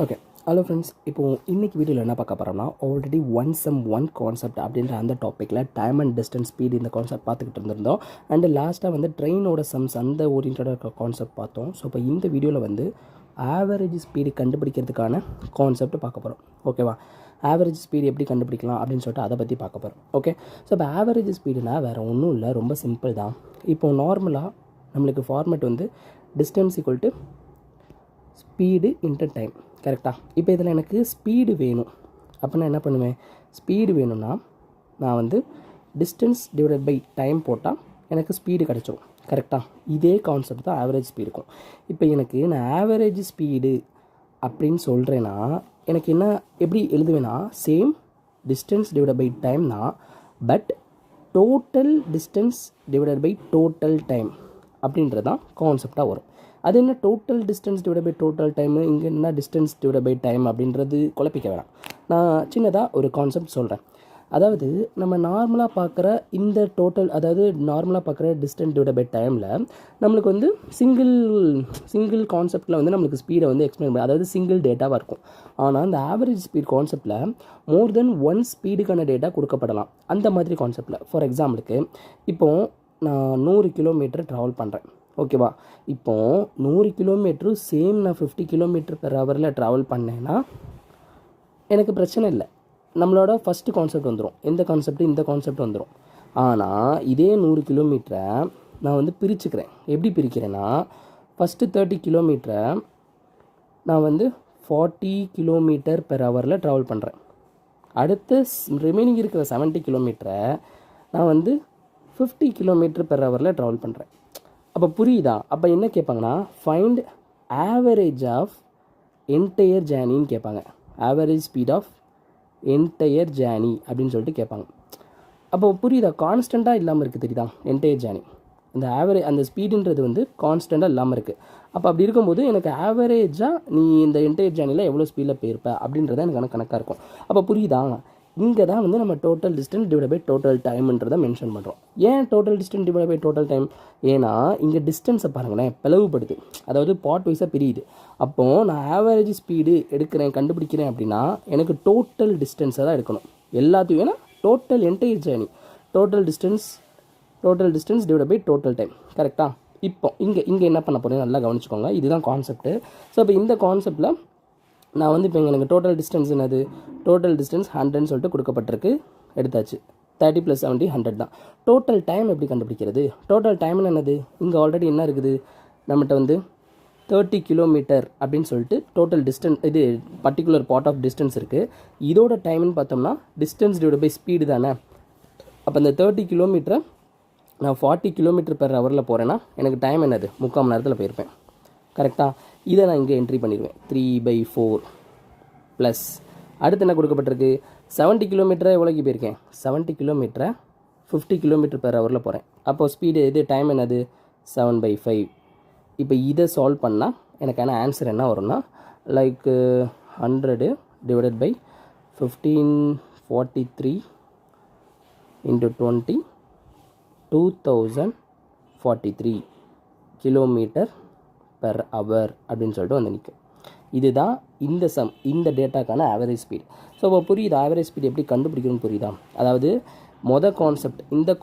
Okay. Hello friends, இப்போது இன்றைக்கி வீடியோவில் என்ன பார்க்க போகிறோம்னா, ஆல்ரெடி ஒன் கான்செப்ட் அப்படின்ற அந்த டாப்பிக்கில் டைம் அண்ட் டிஸ்டன்ஸ் ஸ்பீடு இந்த கான்செப்ட் பார்த்துக்கிட்டு இருந்திருந்தோம். அண்டு லாஸ்ட்டாக வந்து ட்ரெயினோட சம்ஸ் அந்த ஓரியன்டாக இருக்க கான்செப்ட் பார்த்தோம். ஸோ இப்போ இந்த வீடியோவில் வந்து ஆவரேஜ் ஸ்பீடு கண்டுபிடிக்கிறதுக்கான கான்செப்ட் பார்க்க போகிறோம். ஓகேவா? ஆவரேஜ் ஸ்பீடு எப்படி கண்டுபிடிக்கலாம் அப்படின்னு சொல்லிட்டு அதை பற்றி பார்க்க போகிறோம். ஓகே. ஸோ இப்போ ஆவரேஜ் ஸ்பீடுனா வேறு ஒன்றும் இல்லை, ரொம்ப சிம்பிள் தான். இப்போது நார்மலாக நம்மளுக்கு ஃபார்மேட் வந்து distance equal to speed into time. கரெக்டாக? இப்போ இதில் எனக்கு ஸ்பீடு வேணும் அப்படின்னா என்ன பண்ணுவேன்? ஸ்பீடு வேணும்னா நான் வந்து டிஸ்டன்ஸ் டிவைடட் பை டைம் போட்டால் எனக்கு ஸ்பீடு கிடச்சிரும். கரெக்டாக? இதே கான்செப்ட் தான் ஆவரேஜ் ஸ்பீடு இருக்கும். இப்போ எனக்கு நான் ஆவரேஜ் ஸ்பீடு அப்படின்னு சொல்கிறேன்னா எனக்கு என்ன எப்படி எழுதுவேன்னா, same distance divided by time தான், but total distance divided by total time அப்படின்றது தான் கான்செப்டாக வரும். அது என்ன total distance divide by total time, இங்கே என்ன டிஸ்டன்ஸ் டிவைட் பை டைம் அப்படின்றது குழப்பிக்க வேணாம். நான் சின்னதாக ஒரு கான்செப்ட் சொல்கிறேன். அதாவது நம்ம நார்மலாக பார்க்குற இந்த டோட்டல், அதாவது நார்மலாக பார்க்குற டிஸ்டன்ஸ் டிவைட் பை டைமில் நம்மளுக்கு வந்து சிங்கிள் கான்செப்டில் வந்து நம்மளுக்கு ஸ்பீடை வந்து எக்ஸ்பிளைன் பண்ணி, அதாவது சிங்கிள் டேட்டாவாக இருக்கும். ஆனால் இந்த ஆவரேஜ் ஸ்பீட் கான்செப்டில் மோர் தென் ஒன் ஸ்பீடுக்கான டேட்டா கொடுக்கப்படலாம். அந்த மாதிரி கான்செப்டில் ஃபார் எக்ஸாம்பிளுக்கு இப்போது நான் 100 கிலோமீட்டர் ட்ராவல் பண்ணுறேன். ஓகேவா? இப்போது 100 கிலோமீட்ரு சேம் நான் 50 கிலோமீட்டர் பெர் ஹவரில் ட்ராவல் பண்ணேன்னா எனக்கு பிரச்சனை இல்லை. நம்மளோட ஃபஸ்ட்டு கான்செப்ட் வந்துடும். எந்த கான்செப்ட்? இந்த கான்செப்ட் வந்துடும். ஆனால் இதே 100 கிலோமீட்டரை நான் வந்து பிரிச்சுக்கிறேன். எப்படி பிரிக்கிறேன்னா, ஃபஸ்ட்டு 30 கிலோமீட்டரை நான் வந்து 40 கிலோமீட்டர் பெர் ஹவரில் ட்ராவல் பண்ணுறேன். அடுத்து ரிமைனிங் இருக்கிற 70 கிலோமீட்டரை நான் வந்து 50 கிலோமீட்டர் பெர் ஹவரில் ட்ராவல் பண்ணுறேன். அப்போ புரியுதா? அப்போ என்ன கேட்பாங்கன்னா, ஃபைண்ட் ஆவரேஜ் ஆஃப் என்டையர் ஜேர்னின்னு கேட்பாங்க. Average speed of entire journey அப்படின்னு சொல்லிட்டு கேட்பாங்க. அப்போ புரியுதா? கான்ஸ்டண்ட்டாக இல்லாமல் இருக்குது, தெரியுதா? என்டையர் ஜேர்னி இந்த அந்த ஸ்பீடுன்றது வந்து கான்ஸ்டண்ட்டாக இல்லாமல் இருக்குது. அப்போ அப்படி இருக்கும்போது எனக்கு ஆவரேஜாக நீ இந்த என்டையர் ஜேர்னியில் எவ்வளோ ஸ்பீடில் போயிருப்ப அப்படின்றத எனக்கு கணக்காக இருக்கும். அப்போ புரியுதா? இங்கே தான் வந்து நம்ம total distance divide by total டைம்ன்றதை மென்ஷன் பண்ணுறோம். ஏன் total distance divide by total time? ஏன்னா இங்கே டிஸ்டன்ஸை பாருங்களேன், பிளவுபடுது, அதாவது பார்ட் வைஸாக பிரியுது. அப்போது நான் ஆவரேஜ் ஸ்பீடு எடுக்கிறேன், கண்டுபிடிக்கிறேன் அப்படின்னா எனக்கு டோட்டல் டிஸ்டன்ஸை தான் எடுக்கணும் எல்லாத்தையும். ஏன்னா total entire journey, total distance divide by total time. கரெக்டாக? இப்போ இங்கே என்ன பண்ண போகிறேன் நல்லா கவனிச்சுக்கோங்க. இதுதான் கான்செப்ட்டு. ஸோ இப்போ இந்த கான்செப்டில் நான் வந்து இப்போ எனக்கு டோட்டல் டிஸ்டன்ஸ் என்னது? டோட்டல் டிஸ்டன்ஸ் 100ன்னு சொல்லிட்டு கொடுக்கப்பட்டிருக்கு, எடுத்தாச்சு. 30 + 70 100 தான். டோட்டல் டைம் எப்படி கண்டுபிடிக்கிறது? டோட்டல் டைம்னு என்னது? இங்கே ஆல்ரெடி என்ன இருக்குது நம்மகிட்ட வந்து 30 கிலோமீட்டர் அப்படின்னு சொல்லிட்டு டோட்டல் டிஸ்டன்ஸ், இது பர்டிகுலர் பார்ட் ஆஃப் டிஸ்டன்ஸ் இருக்குது. இதோட டைம்னு பார்த்தோம்னா டிஸ்டன்ஸ் டிவைட் பை ஸ்பீடு தானே. அப்போ இந்த 30 கிலோமீட்டரை நான் 40 கிலோமீட்டர் பெர் ஹவரில் போகிறேன்னா எனக்கு டைம் என்னது? 3/4 மணி நேரத்தில் போயிருப்பேன். கரெக்டாக? இதை நான் இங்கே என்ட்ரி பண்ணிடுவேன். 3/4 ப்ளஸ் அடுத்து என்ன கொடுக்கப்பட்டிருக்கு? 70 கிலோமீட்டரை எவ்வளோக்கு போயிருக்கேன்? 70 கிலோமீட்டரை 50 கிலோமீட்டர் பெர் ஹவரில் போகிறேன். அப்போது ஸ்பீடு இது டைம் என்னது? 7/5. இப்போ இதை சால்வ் பண்ணால் எனக்கான ஆன்சர் என்ன வரும்னா, like 100 divided by 1543 into 20 2043 kilometre per hour அப்படின்னு சொல்லிட்டு வந்து நிற்கும். இதுதான் இந்த டேட்டாக்கான ஆவரேஜ் ஸ்பீட். ஸோ இப்போ புரியுது ஆவரேஜ் ஸ்பீட் எப்படி கண்டுபிடிக்கணும்னு புரியுதா? அதாவது இந்த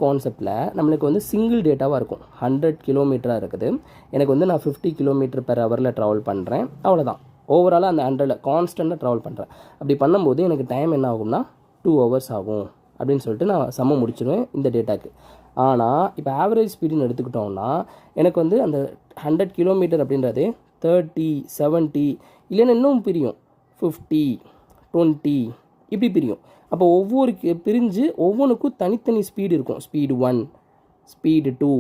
கான்செப்டில் நம்மளுக்கு வந்து சிங்கிள் டேட்டாவாக இருக்கும். 100 கிலோமீட்டராக இருக்குது. எனக்கு வந்து நான் 50 கிலோமீட்டர் பெர் ஹவரில் ட்ராவல் பண்ணுறேன், அவ்வளோதான். ஓவராலாக அந்த 100 கான்ஸ்டண்ட்டாக ட்ராவல் பண்ணுறேன். அப்படி பண்ணும்போது எனக்கு டைம் என்ன ஆகும்னா 2 ஹவர்ஸ் ஆகும் அப்படின்னு சொல்லிட்டு நான் சம்ம முடிச்சிடுவேன் இந்த டேட்டாக்கு. ஆனால் இப்போ ஆவரேஜ் ஸ்பீடுன்னு எடுத்துக்கிட்டோம்னா எனக்கு வந்து அந்த 100 கிலோமீட்டர் அப்படின்றது 30 70 இல்லைன்னா இன்னும் பிரியும், 50 20 இப்படி பிரியும். அப்போ ஒவ்வொரு பிரிஞ்சு ஒவ்வொன்றுக்கும் தனித்தனி ஸ்பீடு இருக்கும். ஸ்பீடு 1, ஸ்பீடு 2,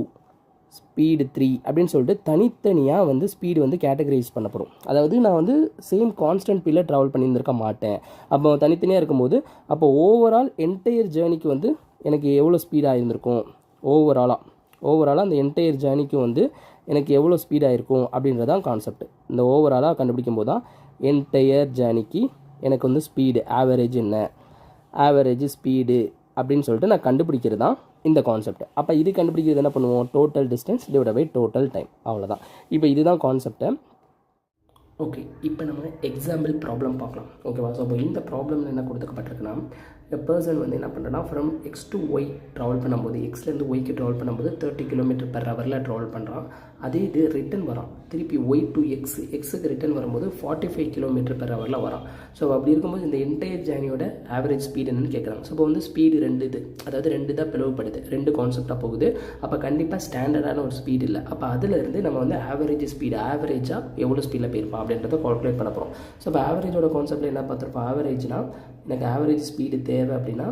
ஸ்பீடு 3 அப்படின்னு சொல்லிட்டு தனித்தனியாக வந்து ஸ்பீடு வந்து கேட்டகரைஸ் பண்ணப்படும். அதாவது நான் வந்து சேம் கான்ஸ்டன்ட் ஸ்பீடில் ட்ராவல் பண்ணியிருந்திருக்க மாட்டேன். அப்போ தனித்தனியாக இருக்கும்போது அப்போ ஓவரால் என்டையர் ஜேர்னிக்கு வந்து எனக்கு எவ்வளோ ஸ்பீடாக இருந்திருக்கும், ஓவராலாக அந்த என்டையர் ஜேர்னிக்கு வந்து எனக்கு எவ்வளோ ஸ்பீடாக இருக்கும் அப்படின்றதான் கான்செப்ட். இந்த ஓவராலாக கண்டுபிடிக்கும் போது தான் என்டையர் ஜேர்னிக்கு எனக்கு வந்து ஸ்பீடு ஆவரேஜ் என்ன, ஆவரேஜ் ஸ்பீடு அப்படின்னு சொல்லிட்டு நான் கண்டுபிடிக்கிறது தான் இந்த கான்செப்ட். அப்போ இது கண்டுபிடிக்கிறது என்ன பண்ணுவோம்? Total distance divide by total time, அவ்வளோதான். இப்போ இதுதான் கான்செப்ட்டு. ஓகே, இப்போ நம்ம எக்ஸாம்பிள் ப்ராப்ளம் பார்க்கலாம். ஓகேவா? ஸோ இப்போ இந்த ப்ராப்ளமில் என்ன கொடுத்துக்கப்பட்டிருக்குன்னா, பர்சன் வந்து என்ன பண்ணுறேன்னா from X to Y travel பண்ணும்போது, எக்ஸ்லேருந்து ஒய்க்கு ட்ராவல் பண்ணும்போது 30 km/h ட்ராவல் பண்ணுறான். அதே இது ரிட்டன் வரான் திருப்பி ஒய் டு எக்ஸுக்கு ரிட்டன் வரும்போது 45 km/h வரான். ஸோ அப்படி இருக்கும்போது இந்த என்டையர் ஜேர்னியோட ஆவரேஜ் ஸ்பீடு என்னன்னு கேட்குறாங்க. ஸோ இப்போ வந்து ஸ்பீடு ரெண்டு தான் பிளவுபடுது, ரெண்டு கான்செப்டாக போகுது. அப்போ கண்டிப்பாக ஸ்டாண்டர்டான ஒரு ஸ்பீடு இல்லை. அப்போ அதிலிருந்து நம்ம வந்து ஆவரேஜாக எவ்வளோ ஸ்பீடில் போயிருப்பான் அப்படின்றத கால்குலேட் பண்ண போகிறோம். ஸோ இப்போ ஆவரேஜோட கான்செப்டில் என்ன பார்த்துருப்போம், ஆவரேஜ்னால் எனக்கு ஆவரேஜ் ஸ்பீடு தேவை அப்படின்னா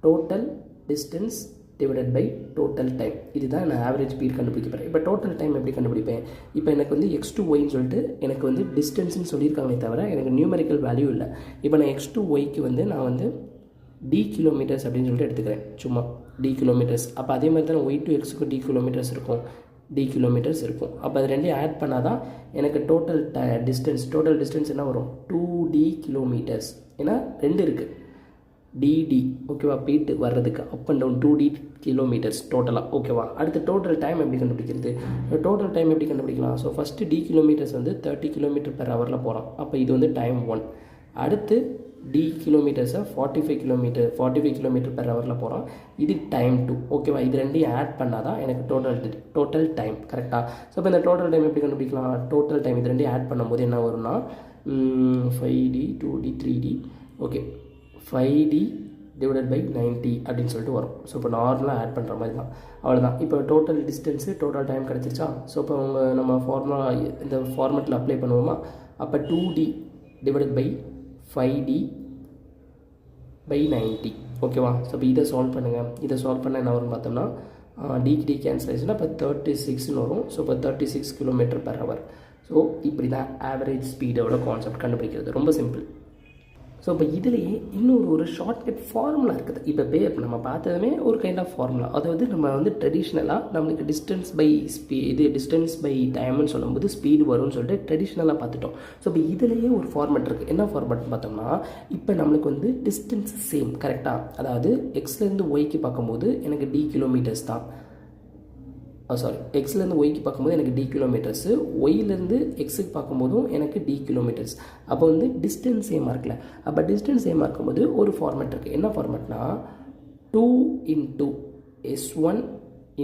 total distance divided by total time. இதுதான் நான் ஆவரேஜ் ஸ்பீட் கண்டுபிடிக்க போகிறேன். இப்போ டோட்டல் டைம் எப்படி கண்டுபிடிப்பேன், இப்போ எனக்கு வந்து எக்ஸ் டு ஒய்ன்னு சொல்லிட்டு எனக்கு வந்து டிஸ்டன்ஸ்னு சொல்லியிருக்காங்களே தவிர எனக்கு நியூமெரிக்கல் வேல்யூ இல்லை. இப்போ நான் எக்ஸ் டு ஒய்க்கு வந்து நான் வந்து டி கிலோமீட்டர்ஸ் அப்படின்னு சொல்லிட்டு எடுத்துக்கிறேன், சும்மா டி கிலோமீட்டர்ஸ். அப்போ அதே மாதிரி தான் ஒய் டு எக்ஸுக்கு டி கிலோமீட்டர்ஸ் இருக்கும். அப்போ அது ரெண்டையும் ஆட் பண்ணால் தான் எனக்கு டோட்டல் டிஸ்டன்ஸ் என்ன வரும், 2D கிலோமீட்டர்ஸ். ஏன்னா ரெண்டு இருக்குது, டிடி ஓகேவா, போயிட்டு வர்றதுக்கு up and down 2D kilometres டோட்டலாக. ஓகேவா? அடுத்து டோட்டல் டைம் எப்படி கண்டுபிடிக்கிறது, எப்படி கண்டுபிடிக்கலாம். ஸோ ஃபஸ்ட்டு டி கிலோமீட்டர்ஸ் வந்து 30 km/h போகிறான். அப்போ இது வந்து டைம் 1. அடுத்து டி கிலோமீட்டர்ஸை 45 km/h போகிறோம், இது டைம் 2. ஓகேவா? இது ரெண்டையும் ஆட் பண்ணால் தான் எனக்கு டோட்டல் டைம் கரெக்டாக. ஸோ இப்போ இந்த டோட்டல் டைம் எப்படி கண்டுபிடிக்கலாம், டோட்டல் டைம் இது ரெண்டையும் ஆட் பண்ணும்போது என்ன வரும்னா 5D 2D 3D okay 5D divided by 90 அப்படின்னு சொல்லிட்டு வரும். ஸோ இப்போ நார்மலாக ஆட் பண்ணுற மாதிரி தான், அவ்வளோதான். இப்போ டோட்டல் டிஸ்டன்ஸு டோட்டல் டைம் கிடச்சிருச்சா. ஸோ இப்போ நம்ம இந்த ஃபார்மெட்டில் அப்ளை பண்ணுவோமா. அப்போ 2D divided by 5D by 90. ஓகேவா? ஸோ இப்போ இதை சால்வ் பண்ணுங்கள். இதை சால்வ் பண்ணால் என்ன வரும்னு பார்த்தோம்னா டி கேன்சல் ஆயிடுச்சுன்னா இப்போ 36ன்னு வரும். ஸோ இப்போ 36 km/h. ஸோ இப்படி தான் ஆவரேஜ் ஸ்பீடோட கான்செப்ட் கண்டுபிடிக்கிறது, ரொம்ப சிம்பிள். ஸோ இப்போ இதுலேயே இன்னொரு ஷார்ட்கட் ஃபார்முலா இருக்குது. இப்போ நம்ம பார்த்ததுமே ஒரு கைண்ட் ஆஃப் ஃபார்முலா. அதாவது நம்ம வந்து ட்ரெடிஷ்னலாக நம்மளுக்கு டிஸ்டன்ஸ் பை டைம்னு சொல்லும்போது ஸ்பீடு வரும்னு சொல்லிட்டு ட்ரெடிஷ்னலாக பார்த்துட்டோம். ஸோ இப்போ இதுலேயே ஒரு ஃபார்மெட் இருக்குது. என்ன ஃபார்மெட்னு பார்த்தோம்னா, இப்போ நம்மளுக்கு வந்து டிஸ்டன்ஸ் சேம் கரெக்டாக, அதாவது எக்ஸ்லேருந்து ஒய்க்கு பார்க்கும்போது எனக்கு டி கிலோமீட்டர்ஸ் தான். எக்ஸ்லேருந்து ஒய்க்கு பார்க்கும்போது எனக்கு டி கிலோமீட்டர்ஸு, ஒய்லேருந்து எக்ஸுக்கு பார்க்கும்போதும் எனக்கு டி கிலோமீட்டர்ஸ். அப்போ வந்து டிஸ்டன்ஸ் சேமாக இருக்குல்ல. அப்போ டிஸ்டன்ஸ் சேமாக இருக்கும்போது ஒரு ஃபார்மெட் இருக்குது. என்ன ஃபார்மெட்னா 2 × S1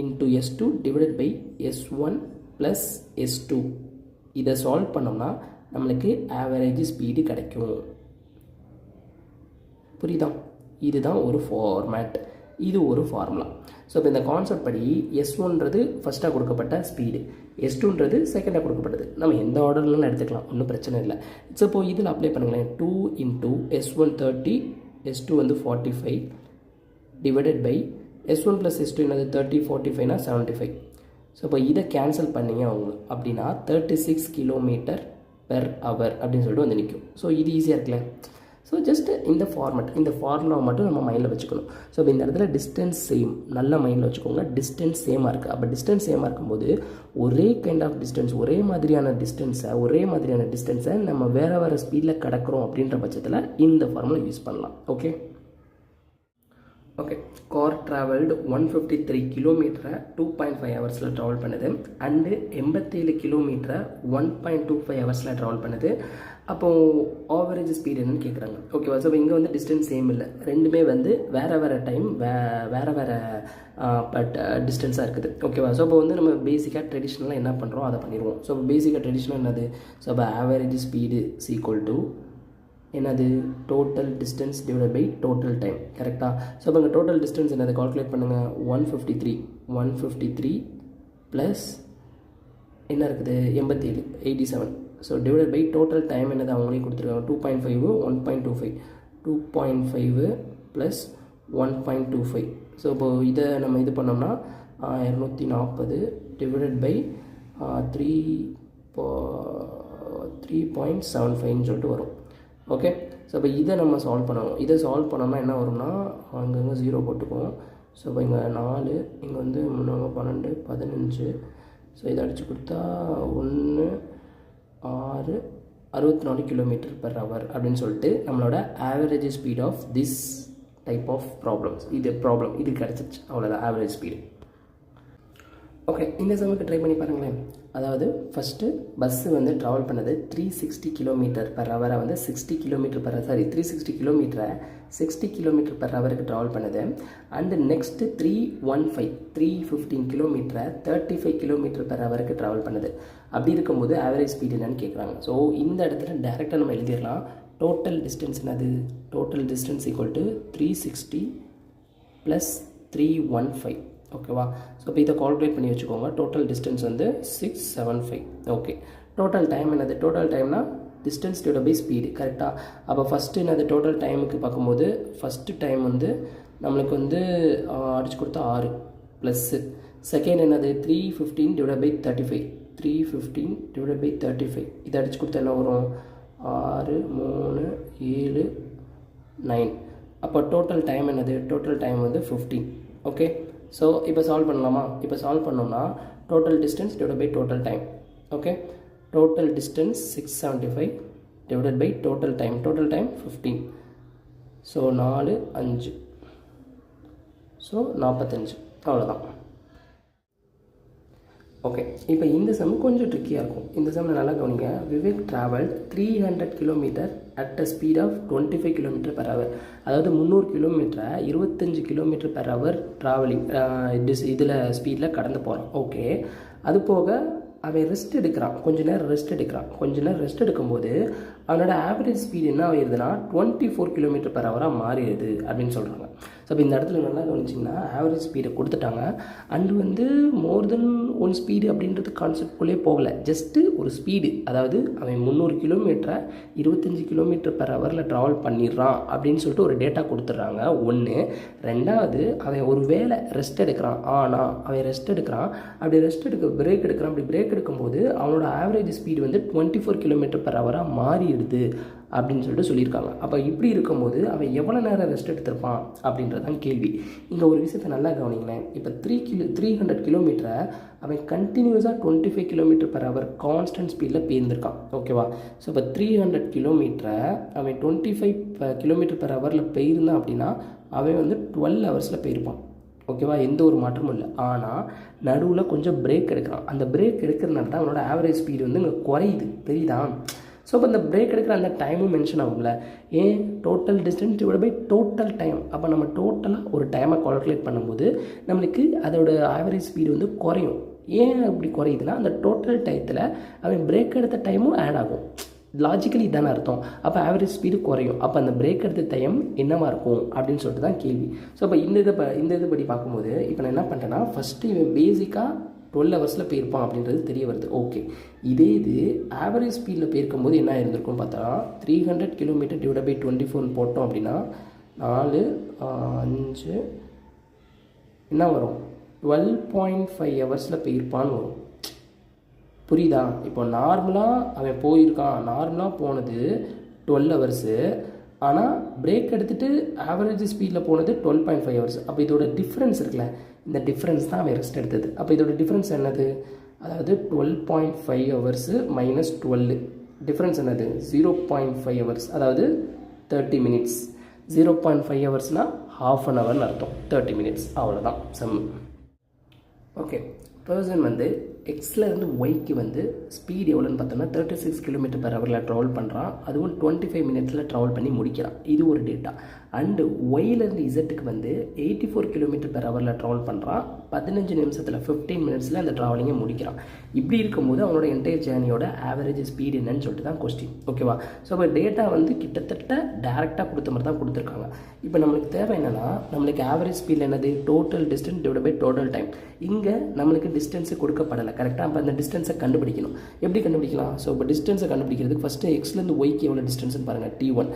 × S2 divided by S1 + S2. இதை சால்வ் பண்ணோம்னா நம்மளுக்கு ஆவரேஜ் ஸ்பீடு கிடைக்கும். புரியுதா? இதுதான் ஒரு ஃபார்மேட், இது ஒரு ஃபார்முலா. ஸோ இப்போ இந்த கான்செப்ட் படி S1ன்றது ஃபஸ்ட்டாக கொடுக்கப்பட்ட ஸ்பீடு, S2ன்றது செகண்டாக கொடுக்கப்பட்டது. நம்ம எந்த ஆர்டர்லாம் எடுத்துக்கலாம், ஒன்றும் பிரச்சனை இல்லை. ஸோ இப்போ இதில் அப்ளை பண்ணுங்களேன். 2 × S1 30, S2 வந்து 45 டிவைடட் பை S1 + S2 என்னது 30 45னா 75. ஸோ இப்போ இதை கேன்சல் பண்ணிங்க அப்படின்னா 36 km/h அப்படின்னு சொல்லிட்டு வந்து நிற்கும். ஸோ இது ஈஸியாக இருக்குல்ல. ஸோ ஜஸ்ட்டு இந்த ஃபார்முலாவை மட்டும் நம்ம மைண்டில் வச்சுக்கணும். ஸோ இப்போ இந்த இடத்துல டிஸ்டன்ஸ் சேம் நல்லா மைண்டில் வச்சுக்கோங்க. டிஸ்டன்ஸ் சேமாக இருக்குது. அப்போ டிஸ்டன்ஸ் சேமாக இருக்கும்போது ஒரே கைண்ட் ஆஃப் டிஸ்டன்ஸ், ஒரே மாதிரியான டிஸ்டன்ஸை நம்ம வேறு ஸ்பீடில் கடக்கிறோம் அப்படின்ற பட்சத்தில் இந்த ஃபார்முலா யூஸ் பண்ணலாம். Okay, car travelled 153 km 2.5 hours travel பண்ணுது. அண்டு 87 km 1.25 hours ட்ராவல் பண்ணுது. அப்போது ஆவரேஜ் ஸ்பீடு என்னன்னு கேட்குறாங்க. ஓகேவா? ஸோ இங்கே வந்து டிஸ்டன்ஸ் சேம் இல்லை, ரெண்டுமே வந்து வேறு டைம் வேறு பட் டிஸ்டன்ஸாக இருக்குது. ஓகேவா? ஸோ இப்போ வந்து நம்ம பேசிக்காக ட்ரெடிஷ்னலாக என்ன பண்ணுறோம் அதை பண்ணிடுவோம். ஸோ பேசிக்காக ட்ரெடிஷ்னல் என்னது, ஸோ இப்போ ஆவரேஜ் ஸ்பீடு ஈக்குவல் டு என்னது total distance divide by total time கரெக்டாக. ஸோ இப்போ இங்கே டோட்டல் டிஸ்டன்ஸ் என்னது கால்குலேட் பண்ணுங்கள். 153 ப்ளஸ் என்ன இருக்குது 87 so divide by total time என்னது அவங்களே கொடுத்துருக்காங்க 2.5 1.25 2.5 ப்ளஸ் 1.25. ஸோ இப்போது இதை நம்ம இது பண்ணோம்னா 240 டிவைடட் பை 3.75 சொல்லிட்டு வரும். ஓகே, ஸோ இப்போ இதை நம்ம சால்வ் பண்ணணும். இதை சால்வ் பண்ணோம்னா என்ன வரும்னா அங்கங்கே 0 போட்டுக்குவோம். ஸோ இப்போ இங்கே 4, இங்கே வந்து 3 12 15. ஸோ இதை அடித்து கொடுத்தா 1 6 64 km/h அப்படின்னு சொல்லிட்டு நம்மளோட average speed of this type of problems இது கிடச்சிருச்சு. அவ்வளோதான் ஆவரேஜ் ஸ்பீடு. ஓகே, இந்த சமயத்துக்கு ட்ரை பண்ணி பாருங்களேன். அதாவது ஃபஸ்ட்டு பஸ்ஸு வந்து ட்ராவல் பண்ணது 360 கிலோமீட்டர் பர் ஹவரை வந்து 60 கிலோமீட்டர் பர் 360 கிலோமீட்டரை 60 கிலோமீட்டர் பர் ஹவருக்கு ட்ராவல் பண்ணுது. அண்டு நெக்ஸ்ட்டு 315 கிலோமீட்டரை 35 கிலோமீட்டர் பர் ஹவருக்கு ட்ராவல் பண்ணுது. அப்படி இருக்கும்போது ஆவரேஜ் ஸ்பீட் என்னன்னு கேட்குறாங்க. ஸோ இந்த இடத்துல டேரெக்டாக நம்ம எழுதிடலாம். டோட்டல் டிஸ்டன்ஸ் என்னது? Total distance equal to 360 plus 315. ஓகேவா? ஸோ இப்போ இதை கால்குலேட் பண்ணி வச்சுக்கோங்க. டோட்டல் டிஸ்டன்ஸ் வந்து 675. ஓகே. டோட்டல் டைம் என்னது? டோட்டல் டைம்னா டிஸ்டன்ஸ் டிவைட் பை ஸ்பீடு. கரெக்டாக? அப்போ ஃபஸ்ட்டு என்னது? டோட்டல் டைமுக்கு பார்க்கும்போது ஃபஸ்ட்டு டைம் வந்து நம்மளுக்கு வந்து அடிச்சு கொடுத்தா 6 ப்ளஸ்ஸு. செகண்ட் என்னது? 315 டிவைட் பை 35. 315 டிவைட் பை 35 இதை அடிச்சு கொடுத்தா என்ன வரும்? 6 3 7 9. அப்போ டோட்டல் டைம் என்னது? டோட்டல் டைம் வந்து 15. ஓகே. ஸோ இப்போ சால்வ் பண்ணலாமா? இப்போ சால்வ் பண்ணோம்னா total distance divide by total time. Okay. Total distance 675 divide by total time. Total time 15. So 4 5. So 45. அவ்வளோதான். ஓகே. இப்போ இந்த சம் கொஞ்சம் ட்ரிக்கியாக இருக்கும். இந்த சம்மில் நல்லா கவனிங்க. Vivek travelled 300 kilometre at a speed of 25 kilometre per hour. அதாவது 300 கிலோமீட்டரை 25 கிலோமீட்டர் பர் ஹவர் ட்ராவலிங் இதில் ஸ்பீடில் கடந்து போகிறான். ஓகே. அது போக அவன் ரெஸ்ட் எடுக்கிறான். கொஞ்ச நேரம் ரெஸ்ட் எடுக்கும்போது அவனோட ஆவரேஜ் ஸ்பீடு என்ன ஆகிடுதுன்னா 24 கிலோமீட்டர் பர் ஹவராக மாறிடுது அப்படின்னு சொல்கிறாங்க. ஸோ இப்போ இந்த இடத்துல நல்லா கவனிச்சிங்கன்னா ஆவரேஜ் ஸ்பீடை கொடுத்துட்டாங்க. அண்டு வந்து மோர் தென் ஒன் ஸ்பீடு அப்படின்றது கான்செப்ட்குள்ளே போகலை. ஜஸ்ட்டு ஒரு ஸ்பீடு, அதாவது அவன் 300 கிலோமீட்டரை 25 கிலோமீட்டர் பர் ஹவரில் ட்ராவல் பண்ணிடுறான் அப்படின்னு சொல்லிட்டு ஒரு டேட்டா கொடுத்துட்றாங்க. ஒன்று. ரெண்டாவது, அவன் ஒரு வேளை ரெஸ்ட் எடுக்கிறான். ஆனால் அவன் ரெஸ்ட் எடுக்கிறான். அப்படி பிரேக் எடுக்கிறான். அப்படி பிரேக் எடுக்கும்போது அவனோட ஆவரேஜ் ஸ்பீடு வந்து 24 கிலோமீட்டர் பர் ஹவராக மாறிடுது அப்படின்னு சொல்லிட்டு சொல்லியிருக்காங்க. அப்போ இப்படி இருக்கும்போது அவன் எவ்வளோ நேரம் ரெஸ்ட் எடுத்திருப்பான் அப்படின்றது தான் கேள்வி. இங்கே ஒரு விஷயத்தை நல்லா கவனிங்களேன். இப்போ 300 கிலோமீட்டரை அவன் கண்டினியூஸாக 25 கிலோமீட்டர் பர் ஹவர் கான்ஸ்டன்ட் ஸ்பீடில் போயிருந்திருக்கான். ஓகேவா? ஸோ இப்போ 300 கிலோமீட்டரை அவன் 25 கிலோமீட்டர் பர் ஹவரில் போயிருந்தான் அப்படின்னா அவன் வந்து 12 ஹவர்ஸில் போயிருப்பான். ஓகேவா? எந்த ஒரு மாற்றமும் இல்லை. ஆனால் நடுவில் கொஞ்சம் பிரேக் எடுக்கிறான். அந்த பிரேக் எடுக்கிறதுனால தான் அவனோட ஆவரேஜ் ஸ்பீடு வந்து இங்கே குறையுது. தெரியுதா? ஸோ இப்போ இந்த பிரேக் எடுக்கிற அந்த டைமும் மென்ஷன் ஆகும்ல. ஏன்? Total distance divide by total time. அப்போ நம்ம டோட்டலாக ஒரு டைமை கால்குலேட் பண்ணும்போது நம்மளுக்கு அதோட ஆவரேஜ் ஸ்பீடு வந்து குறையும். ஏன் அப்படி குறையுதுன்னா அந்த டோட்டல் டயத்தில் அவன் பிரேக் எடுத்த டைமும் ஆட் ஆகும். லாஜிக்கலி இதான அர்த்தம். அப்போ ஆவரேஜ் ஸ்பீடு குறையும். அப்போ அந்த பிரேக் எடுத்த டைம் என்னவாக இருக்கும் அப்படின்னு சொல்லிட்டு தான் கேள்வி. ஸோ இப்போ இந்த இது படி பார்க்கும்போது இப்போ நான் என்ன பண்ணுறேன்னா ஃபஸ்ட்டு இவன் பேசிக்காக 12 ஹவர்ஸில் போயிருப்பான் அப்படின்றது தெரிய வருது. ஓகே. இதே இது ஆவரேஜ் ஸ்பீடில் போயிருக்கும்போது என்ன இருந்திருக்கும் பார்த்தா 300 கிலோமீட்டர் டிவைட் பை 24 போட்டோம் அப்படின்னா 4 5 என்ன வரும்? 12.5 ஹவர்ஸில் போயிருப்பான்னு வரும். புரியுதா? இப்போ நார்மலாக அவன் போயிருக்கான். நார்மலாக போனது 12 ஹவர்ஸு. ஆனால் பிரேக் எடுத்துகிட்டு ஆவரேஜ் ஸ்பீடில் போனது 12.5 ஹவர்ஸ். அப்போ இதோட டிஃப்ரென்ஸ் இருக்குல்ல, இந்த டிஃப்ரென்ஸ் தான் அவன் ரெஸ்ட் எடுத்தது. அப்போ இதோட டிஃப்ரென்ஸ் என்னது? அதாவது 12.5 ஹவர்ஸு மைனஸ் 12. டிஃப்ரென்ஸ் என்னது? 0.5 ஹவர்ஸ். அதாவது 30 மினிட்ஸ். 0.5 ஹவர்ஸ்னால் ½ அன் ஹவர்னு அர்த்தம். 30 மினிட்ஸ். அவ்வளோதான் சம். ஓகே. பர்சன் வந்து எக்ஸ்லேருந்து ஒய்க்கு வந்து ஸ்பீடு எவ்வளோன்னு பார்த்தோம்னா 36 கிலோமீட்டர் பர் ஹவரில் ட்ராவல் பண்ணுறான். அதுவும் 25 மினிட்ஸில் ட்ராவல் பண்ணி முடிக்கிறான். இது ஒரு டேட்டா. அண்டு ஒய்லேருந்து இசட்டுக்கு வந்து 84 கிலோமீட்டர் பர் ஹவரில் ட்ராவல் பண்ணுறான். 15 நிமிஷத்தில் 15 மினிட்ஸில் அந்த ட்ராவலிங்கை முடிக்கிறான். இப்படி இருக்கும்போது அவனோட என்டையர் ஜேர்னியோட ஆவரேஜ் ஸ்பீடு என்னன்னு சொல்லிட்டு தான் கொஸ்டின். ஓகேவா? ஸோ இப்போ டேட்டா வந்து கிட்டத்தட்ட டேரெக்டாக கொடுத்த மாதிரி தான் கொடுத்துருக்காங்க. இப்போ நம்மளுக்கு தேவை என்னென்னா நம்மளுக்கு ஆவரேஜ் ஸ்பீடு என்னது? Total distance divide by total time. இங்கே நம்மளுக்கு டிஸ்டன்ஸு கொடுக்கப்படலை. கரெக்டாக? அப்போ அந்த டிஸ்டன்ஸை கண்டுபிடிக்கணும். எப்படி கண்டுபிடிக்கலாம்? ஸோ இப்போ டிஸ்டன்ஸை கண்டுபிடிக்கிறதுக்கு ஃபஸ்ட்டு எக்ஸ்லேருந்து ஒய்க்கு எவ்வளோ டிஸ்டன்ஸ்னு பாருங்கள். T1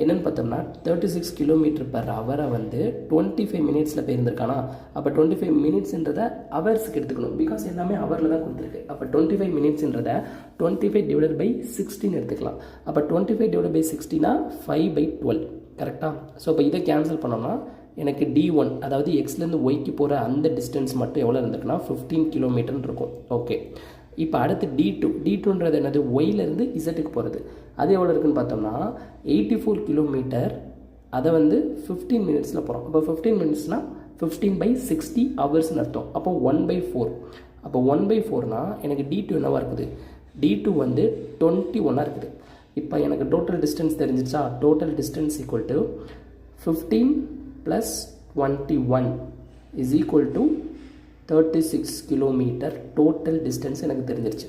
என்னென்னு பார்த்தோம்னா 36 கிலோமீட்டர் பர் ஹவரை வந்து 25 மினிட்ஸில் போயிருந்திருக்கானா? அப்போ 25 மினிட்ஸ்ன்றதை ஹவர்ஸுக்கு எடுத்துக்கணும். பிகாஸ் எல்லாமே ஹவரில் தான் கொடுத்துருக்கு. அப்போ 25 மினிட்ஸ்ன்றதை 25 டிவைட் பை 16 எடுத்துக்கலாம். அப்போ 25 டிவைட் பை 16 5/12. கரெக்டாக? ஸோ இப்போ இதை கேன்சல் பண்ணோம்னா எனக்கு D1 அதாவது எக்ஸ்லேருந்து ஒய்க்கு போகிற அந்த டிஸ்டன்ஸ் மட்டும் எவ்வளோ இருந்திருக்குன்னா 15 கிலோமீட்டர்னு இருக்கும். ஓகே. இப்போ அடுத்து D2ன்றது என்னது? ஒய்லேருந்து இசட்டுக்கு போகிறது. அது எவ்வளோ இருக்குன்னு பார்த்தோம்னா 84 கிலோமீட்டர். அதை வந்து 15 மினிட்ஸில் போகிறோம். அப்போ 15 மினிட்ஸ்னால் 15/60 ஹவர்ஸ்னு அர்த்தம். அப்போ 1/4. அப்போ 1/4னா எனக்கு d2 என்னவாக இருக்குது, d2 வந்து 21 இருக்குது. இப்போ எனக்கு டோட்டல் டிஸ்டன்ஸ் தெரிஞ்சிச்சா, total distance equal to 15 + 21 is equal to 36 kilometre. Total distance எனக்கு தெரிஞ்சிருச்சு.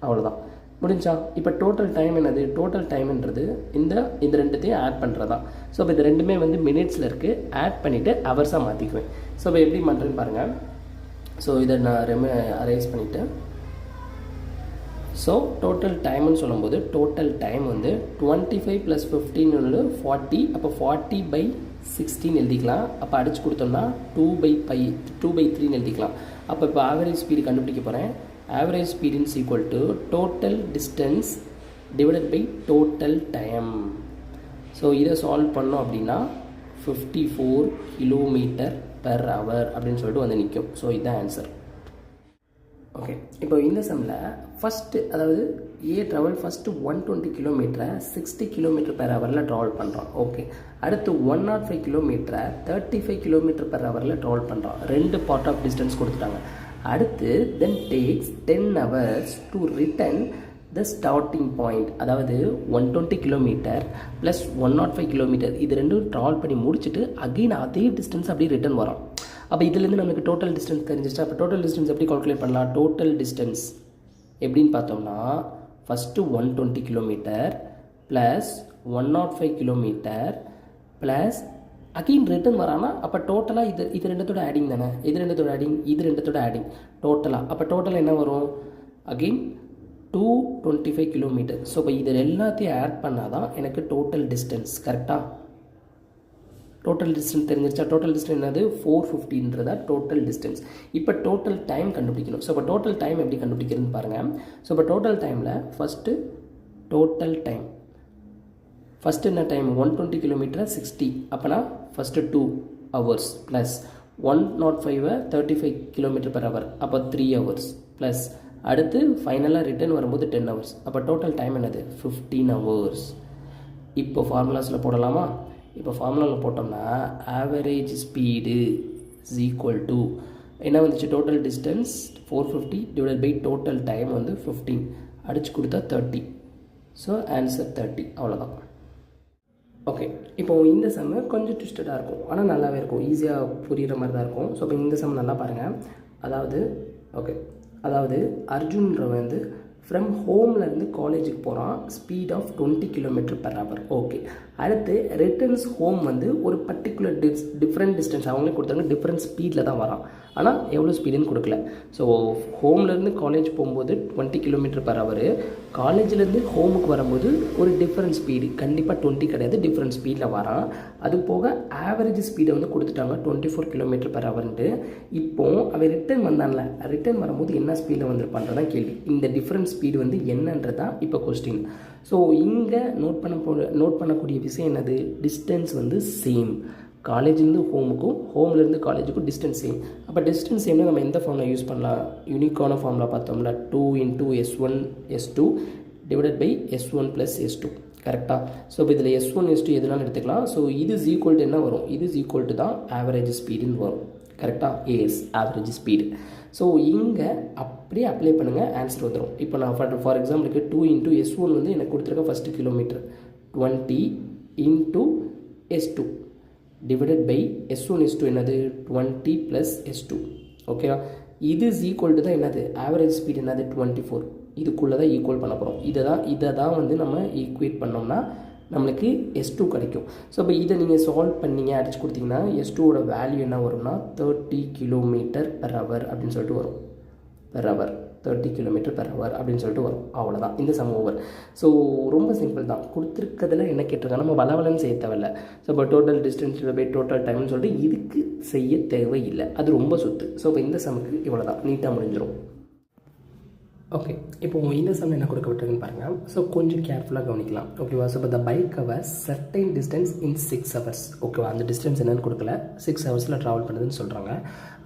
அவ்வளோதான், முடிஞ்சா. இப்போ டோட்டல் டைம் என்னது, டோட்டல் டைம்ன்றது இந்த ரெண்டுத்தையும் ஆட் பண்ணுறதா. ஸோ இப்போ இது ரெண்டுமே வந்து மினிட்ஸில் இருக்குது, ஆட் பண்ணிவிட்டு ஹவர்ஸாக மாற்றிக்குவேன். ஸோ இப்போ எப்படி பண்ணுறேன்னு பாருங்கள். ஸோ இதை நான் அரேஞ்ச் பண்ணிவிட்டு, ஸோ டோட்டல் டைம்னு சொல்லும்போது டோட்டல் டைம் வந்து 25 + 15 40. அப்போ 40/16 எழுதிக்கலாம். அப்போ அடிச்சு கொடுத்தோம்னா 2/3 எழுதிக்கலாம். அப்போ இப்போ ஆவரேஜ் ஸ்பீடு கண்டுபிடிக்க போகிறேன். Average speed is equal to total distance divided by total time. So இதை சால்வ் பண்ணோம் அப்படின்னா 54 km/h அப்படின்னு சொல்லிட்டு வந்து நிற்கும். ஸோ இதுதான் ஆன்சர். ஓகே, இப்போ இந்த சம்மில் ஃபஸ்ட்டு, அதாவது ட்ராவல் ஃபஸ்ட்டு 120 கிலோமீட்டரை 60 km/h ட்ராவல் பண்ணுறான். ஓகே, அடுத்து 105 கிலோமீட்டரை 35 km/h ட்ராவல் பண்ணுறான். 2 பார்ட் ஆஃப் டிஸ்டன்ஸ் கொடுத்துட்டாங்க. அடுத்து then takes 10 hours to return the starting point. அதாவது 120 கிலோமீட்டர் ப்ளஸ் 105 கிலோமீட்டர் இது ரெண்டும் ட்ராவல் பண்ணி முடிச்சுட்டு அகெயின் அதே டிஸ்டன்ஸ் அப்படியே ரிட்டன் வரும். அப்போ இதுலேருந்து நமக்கு டோட்டல் டிஸ்டன்ஸ் தெரிஞ்சிச்சு. அப்போ டோட்டல் டிஸ்டன்ஸ் எப்படி கால்குலேட் பண்ணலாம், டோட்டல் டிஸ்டன்ஸ் எப்படின்னு பார்த்தோம்னா first 120 kilometre plus 105 kilometre plus again return வரானா, அப்போ டோட்டலாக இது ரெண்டுத்தோட ஆடிங் தானே, இது ரெண்டுத்தோட ஆடிங் டோட்டலாக. அப்போ டோட்டல் என்ன வரும், அகெயின் 225 கிலோமீட்டர். ஸோ இப்போ இது எல்லாத்தையும் ஆட் பண்ணால் தான் எனக்கு டோட்டல் டிஸ்டன்ஸ். கரெக்டாக டோட்டல் டிஸ்டன்ஸ் தெரிஞ்சிருச்சா. டோட்டல் டிஸ்டன்ஸ் என்னது 450ன்றதா டோட்டல் டிஸ்டன்ஸ். இப்போ டோட்டல் டைம் கண்டுபிடிக்கணும். ஸோ இப்போ டோட்டல் டைம் எப்படி கண்டுபிடிக்கிறதுன்னு பாருங்கள். ஸோ இப்போ டோட்டல் டைமில் ஃபஸ்ட்டு டோட்டல் டைம் ஃபஸ்ட்டு என்ன டைம் 120 கிலோமீட்டர் 60. அப்போனா ஃபஸ்ட்டு 2 hours ப்ளஸ் 105 35 km/h. அப்போ 3 hours ப்ளஸ் அடுத்து ஃபைனலாக ரிட்டர்ன் வரும்போது 10 hours. அப்போ டோட்டல் டைம் என்னது 15 hours. இப்போ ஃபார்முலாஸில் போடலாமா. இப்போ ஃபார்முலாவில் போட்டோம்னா average speed is equal to என்ன வந்துச்சு, total distance 450 divide by total time வந்து 15 அடிச்சு கொடுத்தா 30. So answer 30. அவ்வளோதான். ஓகே, இப்போது இந்த சம்மு கொஞ்சம் ட்விஸ்டடாக இருக்கும், ஆனால் நல்லாவே இருக்கும், ஈஸியாக புரிகிற மாதிரி தான் இருக்கும். ஸோ இப்போ இந்த சம் நல்லா பாருங்கள். அதாவது அர்ஜுன்ற வந்து ஃப்ரம் ஹோம்லேருந்து காலேஜுக்கு போகிறான், ஸ்பீட் ஆஃப் 20 km/h. ஓகே, அடுத்து ரிட்டர்ன்ஸ் ஹோம் வந்து ஒரு பர்டிகுலர் டிஃப்ரெண்ட் டிஸ்டன்ஸ் அவங்களே கொடுத்தாங்க, டிஃப்ரெண்ட் ஸ்பீடில் தான் வரான், ஆனால் எவ்வளோ ஸ்பீடுன்னு கொடுக்கல. ஸோ ஹோம்லேருந்து காலேஜ் போகும்போது 20 km/h, காலேஜ்லேருந்து ஹோமுக்கு வரும்போது ஒரு டிஃப்ரெண்ட் ஸ்பீடு, கண்டிப்பாக 20 கிடையாது, டிஃப்ரெண்ட் ஸ்பீடில் வரான். அது போக ஆவரேஜ் ஸ்பீடை வந்து கொடுத்துட்டாங்க 24 km/h. இப்போது அவன் ரிட்டர்ன் வந்தான்ல, ரிட்டர்ன் வரும்போது என்ன ஸ்பீடில் வந்துருப்பான்றதான் கேள்வி. இந்த டிஃப்ரெண்ட் ஸ்பீடு வந்து என்னன்றதான் இப்போ கொஸ்டின். ஸோ இங்கே நோட் பண்ணக்கூடிய விஷயம் என்னது, டிஸ்டன்ஸ் வந்து சேம். காலேஜ்லேருந்து ஹோமுக்கும் ஹோம்லேருந்து காலேஜுக்கும் டிஸ்டன்ஸ் சேம். அப்போ டிஸ்டன்ஸ் சேம்னா நம்ம எந்த ஃபார்முலா யூஸ் பண்ணலாம், யூனிக்கான ஃபார்முலா பார்த்தோம்னா 2 × S1 S2 divided by S1 + S2. கரெக்டாக. ஸோ இப்போ இதில் S1 S2 எதுனாலும் எடுத்துக்கலாம். ஸோ இது இஸ் ஈக்குவல் டு என்ன வரும், இது இஸ் ஈக்குவல் டு தான் ஆவரேஜ் ஸ்பீடுன்னு வரும். கரெக்டாக, ஏஎஸ் ஆவரேஜ் ஸ்பீடு. ஸோ இங்கே அப்படியே அப்ளை பண்ணுங்கள், ஆன்சர் வந்துடும். இப்போ நான் ஃபார் எக்ஸாம்பிளுக்கு 2 × S1 வந்து எனக்கு கொடுத்துருக்க first kilometre 20 × S2 divided by S1 S2 என்னது 20 + S2. ஓகேவா, இது இஸ் ஈக்குவல் டு தான் என்னது ஆவரேஜ் ஸ்பீடு என்னது 24. இதுக்குள்ளே தான் ஈக்குவல் பண்ண போகிறோம். இதை தான் வந்து நம்ம ஈக்குவேட் பண்ணோம்னா நம்மளுக்கு S2 கிடைக்கும். ஸோ இப்போ இதை நீங்கள் சால்வ் பண்ணிங்க, அடிச்சு கொடுத்தீங்கன்னா S2வோட வேல்யூ என்ன வரும்னா 30 km/h அப்படின்னு சொல்லிட்டு வரும். per hour 30 km/h அப்படின்னு சொல்லிட்டு வரும். அவ்வளோதான், இந்த சம் ஓவர். ஸோ ரொம்ப சிம்பிள் தான். கொடுத்துருக்கிறதுல என்ன கேட்டிருக்காங்க, நம்ம வளவலன்னு செய்ய தேவையில்லை. ஸோ இப்போ டோட்டல் டிஸ்டன்ஸ் பை டோட்டல் டைம்னு சொல்லிட்டு இதுக்கு செய்ய தேவையில்லை, அது ரொம்ப சுத்து. ஸோ இப்போ இந்த சமுக்கு இவ்வளோ தான், நீட்டாக முடிஞ்சிடும். ஓகே, இப்போ இந்த சம் என்ன கொடுக்கப்பட்டிருக்குன்னு பாருங்கள். ஸோ கொஞ்சம் கேர்ஃபுல்லாக கவனிக்கலாம். ஓகேவா? ஸோ இப்போ த பைக் கவர்ஸ் சர்டைன் டிஸ்டன்ஸ் இன் 6 hours. ஓகேவா? அந்த டிஸ்டன்ஸ் என்னென்னு கொடுக்கல, 6 hours ட்ராவல் பண்ணுதுன்னு சொல்கிறாங்க.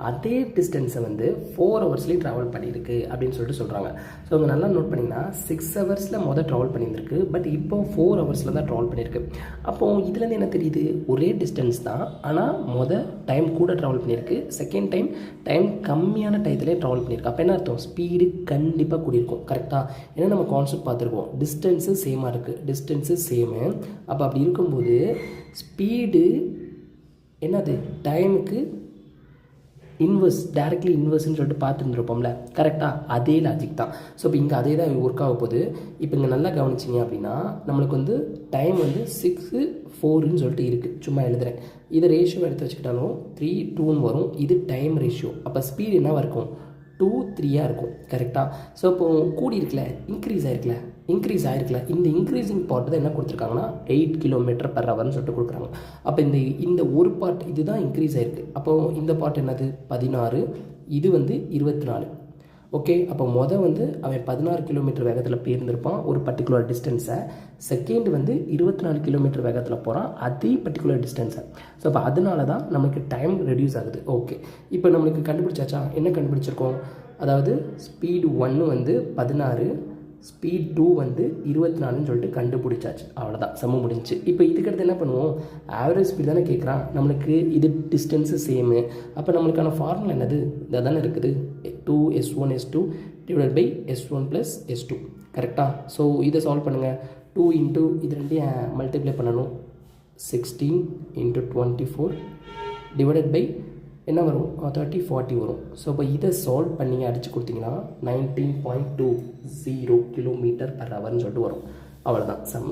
அதே டிஸ்டன்ஸை வந்து 4 hours ட்ராவல் பண்ணியிருக்கு அப்படின்னு சொல்லிட்டு சொல்கிறாங்க. ஸோ அவங்க நல்லா நோட் பண்ணிங்கன்னா 6 hours மொதல் ட்ராவல் பண்ணியிருந்திருக்கு, பட் இப்போ 4 hours தான் ட்ராவல் பண்ணியிருக்கு. அப்போது இதுலேருந்து என்ன தெரியுது, ஒரே டிஸ்டன்ஸ் தான், ஆனால் டைம் கூட ட்ராவல் பண்ணியிருக்கு, செகண்ட் டைம் கம்மியான டயத்திலே ட்ராவல் பண்ணியிருக்கு. அப்போ என்ன அர்த்தம், ஸ்பீடு கண்டிப்பாக கூடியிருக்கும். கரெக்டாக? ஏன்னா நம்ம கான்செப்ட் பார்த்துருக்கோம், டிஸ்டன்ஸு சேமாக இருக்குது, டிஸ்டன்ஸு சேமு. அப்போ அப்படி இருக்கும்போது ஸ்பீடு என்னது, டைமுக்கு இன்வெர்ஸ், டைரக்ட்லி இன்வெர்ஸ்ன்னு சொல்லிட்டு பார்த்துருந்துருப்போம்ல. கரெக்டாக? அதே லாஜிக் தான். ஸோ இப்போ இங்கே அதே தான் ஒர்க் ஆக போகுது. இப்போ இங்கே நல்லா கவனிச்சிங்க அப்படின்னா நம்மளுக்கு வந்து டைம் வந்து 6:4 சொல்லிட்டு இருக்குது. சும்மா எழுதுகிறேன். இதை ரேஷியோ எடுத்து வச்சுக்கிட்டாலும் 3:2 வரும். இது டைம் ரேஷியோ. அப்போ ஸ்பீடு என்னவாக இருக்கும், 2:3 இருக்கும். கரெக்டாக? ஸோ இப்போது கூடி இருக்குல்ல, இன்க்ரீஸ் ஆகிருக்குல்ல, இந்த இன்க்ரீஸிங் பார்ட் தான் என்ன கொடுத்துருக்காங்கன்னா 8 km/hன்னு சொல்லிட்டு கொடுக்குறாங்க. அப்போ இந்த ஒரு பார்ட் இதுதான் இன்க்ரீஸ் ஆகிருக்கு. அப்போது இந்த பார்ட் என்னது 16, இது வந்து 24. ஓகே, அப்போ வந்து அவன் 16 km வேகத்தில் போயிருந்திருப்பான் ஒரு பர்டிகுலர் டிஸ்டன்ஸை. செகண்ட் வந்து 24 km வேகத்தில் போகிறான் அதே பர்டிகுலர் டிஸ்டன்ஸை. ஸோ அப்போ அதனால தான் நமக்கு டைம் ரெடியூஸ் ஆகுது. ஓகே, இப்போ நம்மளுக்கு கண்டுபிடிச்சாச்சா, என்ன கண்டுபிடிச்சிருக்கோம், அதாவது ஸ்பீடு 1 வந்து 16, ஸ்பீட் 2 வந்து 24ன்னு சொல்லிட்டு கண்டுபிடிச்சாச்சு. அவ்வளோதான், சம முடிஞ்சிச்சு. இப்போ இதுக்கடுத்து என்ன பண்ணுவோம், ஆவரேஜ் ஸ்பீட் தானே கேட்குறான் நம்மளுக்கு, இது டிஸ்டன்ஸு சேமு. அப்போ நம்மளுக்கான ஃபார்முலா என்னது, இதாக தானே இருக்குது, 2s1s2 divided by s1 + s2. கரெக்டாக? ஸோ இதை சால்வ் பண்ணுங்கள். 2 இன்ட்டு இது ரெண்டையும் மல்டிப்ளை பண்ணணும், 16 × 24 டிவைடட் பை என்ன வரும், 30, 40 வரும். ஸோ இப்போ இதை சால்வ் பண்ணி அடித்து கொடுத்தீங்கன்னா 19.20 km/hன்னு சொல்லிட்டு வரும். அவ்வளோதான் சம்.